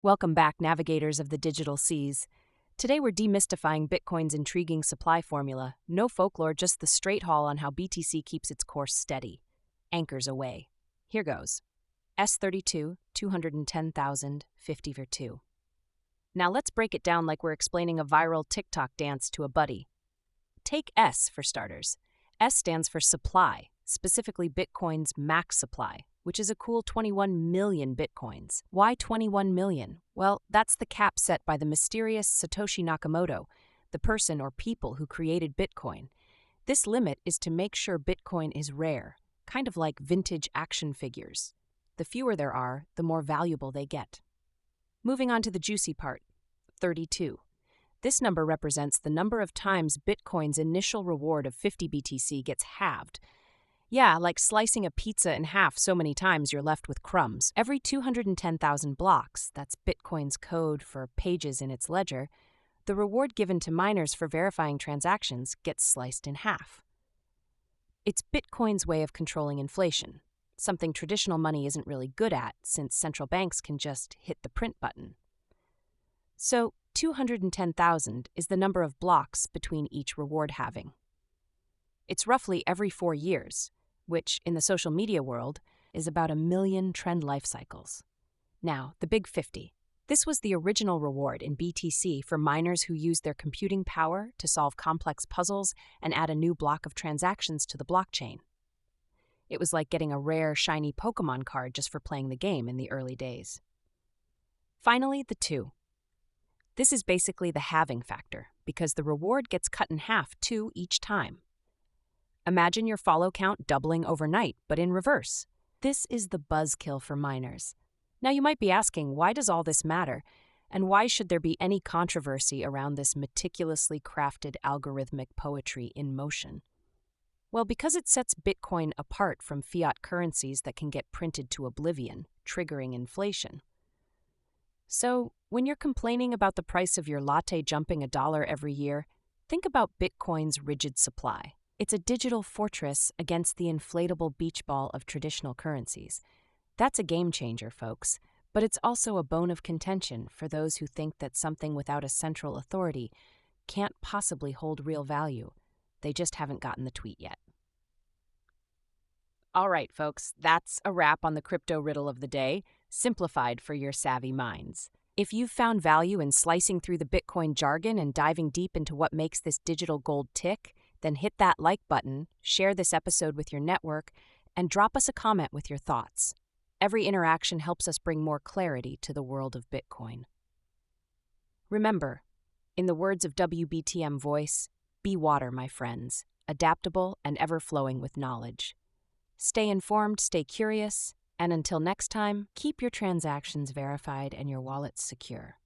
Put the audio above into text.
Welcome back, navigators of the digital seas. Today we're demystifying Bitcoin's intriguing supply formula. No folklore, just the straight haul on how BTC keeps its course steady. Anchors away. Here goes. S32, 210,000, 50 for 2. Now let's break it down like we're explaining a viral TikTok dance to a buddy. Take S for starters. S stands for supply, specifically Bitcoin's max supply, which is a cool 21 million Bitcoins. Why 21 million? Well, that's the cap set by the mysterious Satoshi Nakamoto, the person or people who created Bitcoin. This limit is to make sure Bitcoin is rare, kind of like vintage action figures. The fewer there are, the more valuable they get. Moving on to the juicy part, 32. This number represents the number of times Bitcoin's initial reward of 50 BTC gets halved. Yeah, like slicing a pizza in half so many times you're left with crumbs. Every 210,000 blocks, that's Bitcoin's code for pages in its ledger, the reward given to miners for verifying transactions gets sliced in half. It's Bitcoin's way of controlling inflation, something traditional money isn't really good at since central banks can just hit the print button. So, 210,000 is the number of blocks between each reward halving. It's roughly every 4 years, which, in the social media world, is about 1 million trend life cycles. Now, the Big 50. This was the original reward in BTC for miners who used their computing power to solve complex puzzles and add a new block of transactions to the blockchain. It was like getting a rare, shiny Pokemon card just for playing the game in the early days. Finally, the 2. This is basically the halving factor, because the reward gets cut in half 2 each time. Imagine your follow count doubling overnight, but in reverse. This is the buzzkill for miners. Now you might be asking, why does all this matter? And why should there be any controversy around this meticulously crafted algorithmic poetry in motion? Well, because it sets Bitcoin apart from fiat currencies that can get printed to oblivion, triggering inflation. So, when you're complaining about the price of your latte jumping $1 every year, think about Bitcoin's rigid supply. It's a digital fortress against the inflatable beach ball of traditional currencies. That's a game changer, folks, but it's also a bone of contention for those who think that something without a central authority can't possibly hold real value. They just haven't gotten the tweet yet. All right, folks, that's a wrap on the crypto riddle of the day, simplified for your savvy minds. If you've found value in slicing through the Bitcoin jargon and diving deep into what makes this digital gold tick, then hit that like button, share this episode with your network, and drop us a comment with your thoughts. Every interaction helps us bring more clarity to the world of Bitcoin. Remember, in the words of WBTM Voice, be water, my friends, adaptable and ever-flowing with knowledge. Stay informed, stay curious, and until next time, keep your transactions verified and your wallets secure.